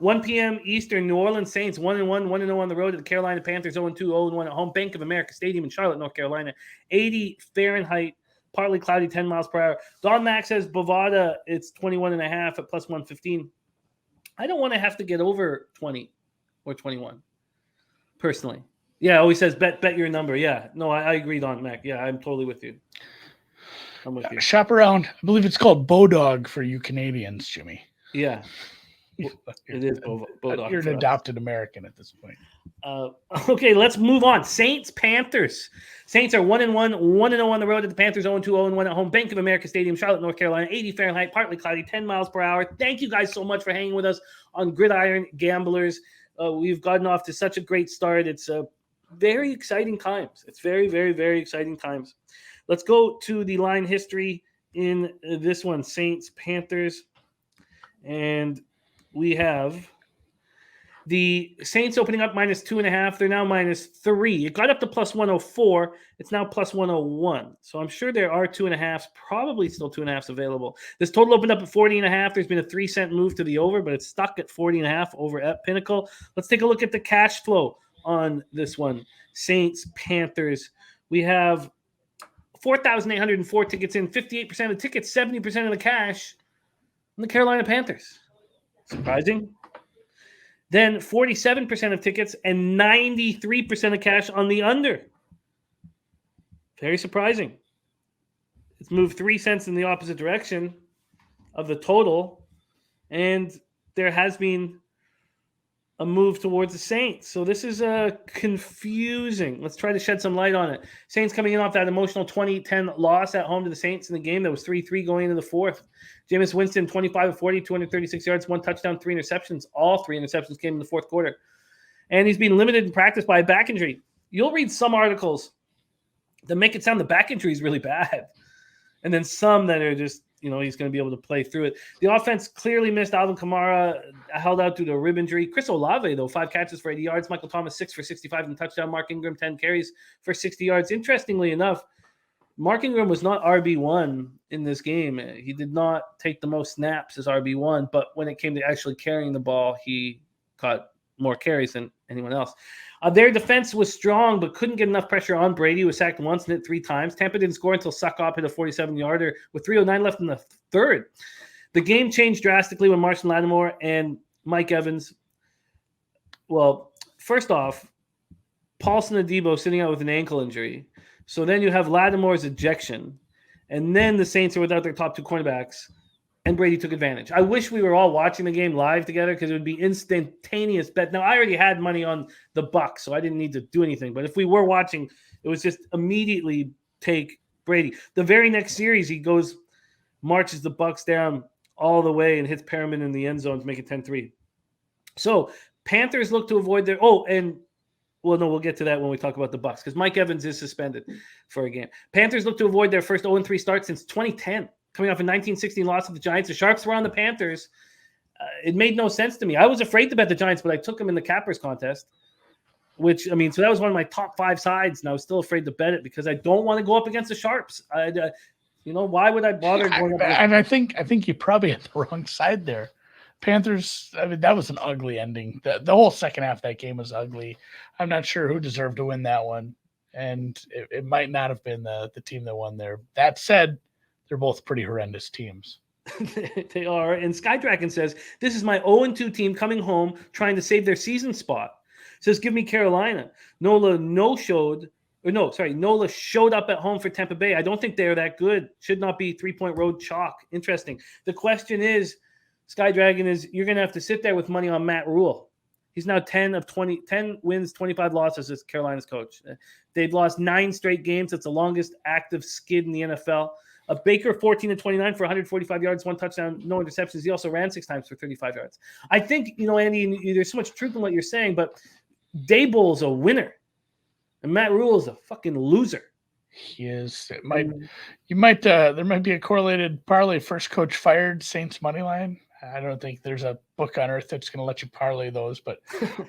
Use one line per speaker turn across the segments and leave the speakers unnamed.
1 p.m. Eastern, New Orleans Saints 1-1, 1-0 on the road to the Carolina Panthers, 0-2, 0-1 at home. Bank of America Stadium in Charlotte, North Carolina. 80 Fahrenheit, partly cloudy, 10 miles per hour. Don Mack says Bovada, it's 21.5 at plus 115. I don't want to have to get over 20 or 21, personally. Yeah, always says bet your number. Yeah, no, I agree, Don Mack. Yeah, I'm totally with you. I'm with you.
Shop around. I believe it's called Bodog for you Canadians, Jimmy.
Yeah. It is Bodog.
You're an adopted American at this point.
Okay, let's move on. Saints, Panthers. Saints are 1-1, 1-0 on the road at the Panthers, 0-2, 0-1 at home. Bank of America Stadium, Charlotte, North Carolina. 80 Fahrenheit, partly cloudy, 10 miles per hour. Thank you guys so much for hanging with us on Gridiron Gamblers. We've gotten off to such a great start. It's very exciting times. It's very, very, very exciting times. Let's go to the line history in this one. Saints, Panthers. And we have the Saints opening up -2.5. They're now -3. It got up to plus 104. It's now plus 101. So I'm sure there are 2.5s, probably still 2.5s available. This total opened up at 40.5. There's been a 3-cent move to the over, but it's stuck at 40.5 over at Pinnacle. Let's take a look at the cash flow on this one. Saints, Panthers. We have 4,804 tickets in, 58% of the tickets, 70% of the cash on the Carolina Panthers. Surprising. Then 47% of tickets and 93% of cash on the under. Very surprising. It's moved 3 cents in the opposite direction of the total. And there has been a move towards the Saints. So this is confusing. Let's try to shed some light on it. Saints coming in off that emotional 20-10 loss at home to the Saints in the game that was 3-3 going into the fourth. Jameis Winston, 25-40, 236 yards, 1 touchdown, 3 interceptions. All 3 interceptions came in the fourth quarter. And he's been limited in practice by a back injury. You'll read some articles that make it sound the back injury is really bad. And then some that are just, he's going to be able to play through it. The offense clearly missed. Alvin Kamara held out due to a rib injury. Chris Olave, though, 5 catches for 80 yards. Michael Thomas, 6 for 65 and touchdown. Mark Ingram, 10 carries for 60 yards. Interestingly enough, Mark Ingram was not RB1 in this game. He did not take the most snaps as RB1, but when it came to actually carrying the ball, he caught more carries than anyone else. Their defense was strong, but couldn't get enough pressure on Brady, who was sacked once and hit 3 times. Tampa didn't score until Suckoff hit a 47-yarder with 3:09 left in the third. The game changed drastically when Marshall Lattimore and Mike Evans. Well, first off, Paulson Adebo sitting out with an ankle injury. So then you have Lattimore's ejection. And then the Saints are without their top 2 cornerbacks. And Brady took advantage. I wish we were all watching the game live together because it would be instantaneous bet. Now, I already had money on the Bucs, so I didn't need to do anything. But if we were watching, it was just immediately take Brady. The very next series, he marches the Bucs down all the way and hits Perriman in the end zone to make it 10-3. So Panthers look to avoid their – we'll get to that when we talk about the Bucs because Mike Evans is suspended for a game. Panthers look to avoid their first 0-3 start since 2010. Coming off a 1916 loss to the Giants. The Sharps were on the Panthers. It made no sense to me. I was afraid to bet the Giants, but I took them in the Cappers contest, so that was one of my top 5 sides, and I was still afraid to bet it because I don't want to go up against the Sharps. Why would I bother going up against
And I think you probably had the wrong side there. Panthers, that was an ugly ending. The whole second half of that game was ugly. I'm not sure who deserved to win that one, and it might not have been the team that won there. That said, they're both pretty horrendous teams.
They are. And Sky Dragon says, this is my 0-2 team coming home trying to save their season spot. Says, give me Carolina. Nola showed up at home for Tampa Bay. I don't think they're that good. Should not be 3-point road chalk. Interesting. The question is, Sky Dragon, you're going to have to sit there with money on Matt Rule. He's now 10 wins, 25 losses as Carolina's coach. They've lost 9 straight games. That's the longest active skid in the NFL. Baker, 14-29 for 145 yards, 1 touchdown, no interceptions. He also ran 6 times for 35 yards. I think, Andy, there's so much truth in what you're saying, but Daboll's a winner, and Matt Rule is a fucking loser.
He is. There might be a correlated parlay first coach fired Saints money line. I don't think there's a book on earth that's going to let you parlay those, but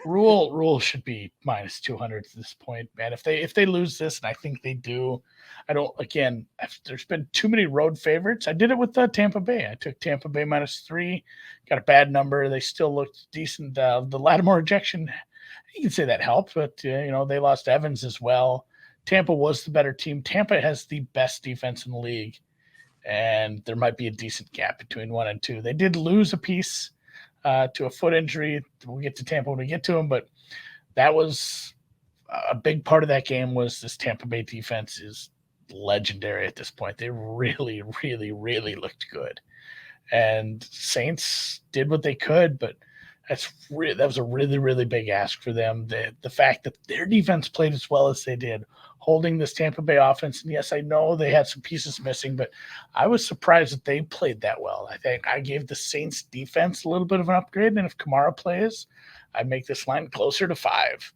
rule should be minus 200 at this point, man. If they lose this, and I think they do, I don't. Again, there's been too many road favorites. I did it with Tampa Bay. I took Tampa Bay -3, got a bad number. They still looked decent. The Lattimore ejection, you can say that helped, but they lost Evans as well. Tampa was the better team. Tampa has the best defense in the league, and there might be a decent gap between 1 and 2. They did lose a piece to a foot injury. We'll get to Tampa when we get to them, but that was a big part of that game. Was this Tampa Bay defense is legendary at this point. They really, really, really looked good, and Saints did what they could, but that was a really, really big ask for them. The fact that their defense played as well as they did, holding this Tampa Bay offense. And yes, I know they had some pieces missing, but I was surprised that they played that well. I think I gave the Saints defense a little bit of an upgrade. And if Kamara plays, I'd make this line closer to 5.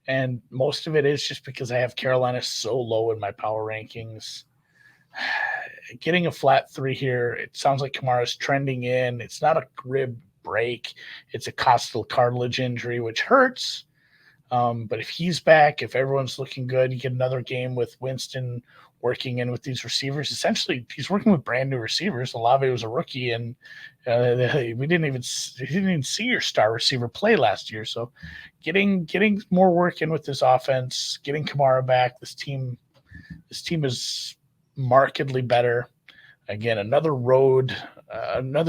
And most of it is just because I have Carolina so low in my power rankings. Getting a flat 3 here, it sounds like Kamara's trending in. It's not a rib break. It's a costal cartilage injury, which hurts. But if he's back, if everyone's looking good, you get another game with Winston working in with these receivers. Essentially, he's working with brand new receivers. Olave was a rookie, and we didn't even see your star receiver play last year. So, getting more work in with this offense, getting Kamara back, this team is markedly better. Again, another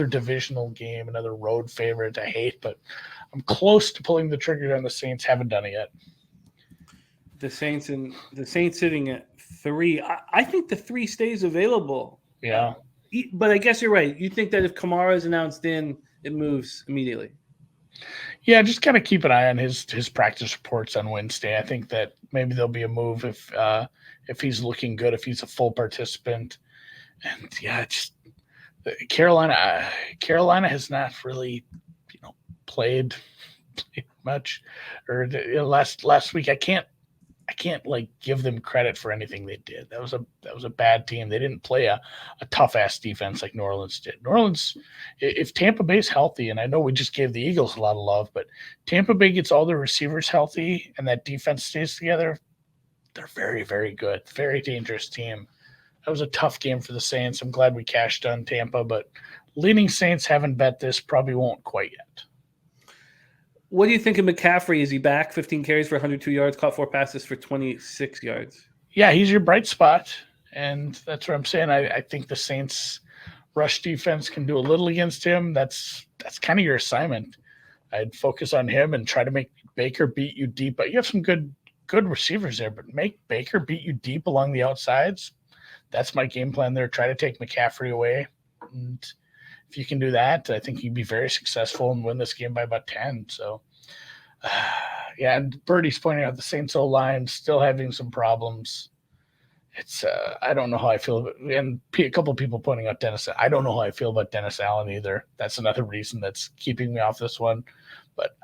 divisional game, another road favorite. I hate, but I'm close to pulling the trigger on the Saints. Haven't done it yet.
The Saints sitting at 3. I think the 3 stays available.
Yeah.
But I guess you're right. You think that if Kamara is announced in, it moves immediately.
Yeah, just kind of keep an eye on his practice reports on Wednesday. I think that maybe there'll be a move if he's looking good, if he's a full participant. And yeah, just Carolina has not really, played much. Or last week, I can't like give them credit for anything they did. That was a bad team. They didn't play a tough ass defense like New Orleans did. New Orleans, if Tampa Bay's healthy, and I know we just gave the Eagles a lot of love, but Tampa Bay gets all their receivers healthy and that defense stays together, they're very, very good. Very dangerous team. That was a tough game for the Saints. I'm glad we cashed on Tampa, but leaning Saints, haven't bet this, probably won't quite yet.
What do you think of McCaffrey? Is he back? 15 carries for 102 yards, caught 4 passes for 26 yards.
Yeah, he's your bright spot, and that's what I'm saying. I think the Saints rush defense can do a little against him. That's kind of your assignment. I'd focus on him and try to make Baker beat you deep. But you have some good receivers there, but make Baker beat you deep along the outsides. That's my game plan there. Try to take McCaffrey away. And if you can do that, I think you'd be very successful and win this game by about 10. So, yeah, and Birdie's pointing out the Saints O-line still having some problems. It's I don't know how I feel about, and a couple of people pointing out Dennis. I don't know how I feel about Dennis Allen either. That's another reason that's keeping me off this one. But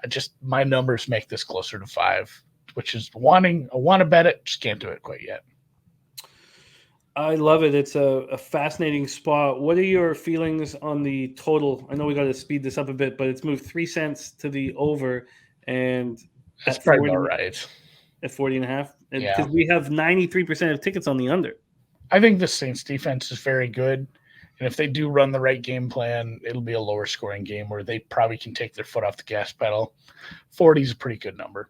my numbers make this closer to 5, which is I want to bet it, just can't do it quite yet.
I love it. It's a fascinating spot. What are your feelings on the total? I know we got to speed this up a bit, but it's moved 3 cents to the over, and
that's probably about right.
At 40.5,
yeah,
because we have 93% of tickets on the under.
I think the Saints defense is very good, and if they do run the right game plan, it'll be a lower scoring game where they probably can take their foot off the gas pedal. 40 is a pretty good number.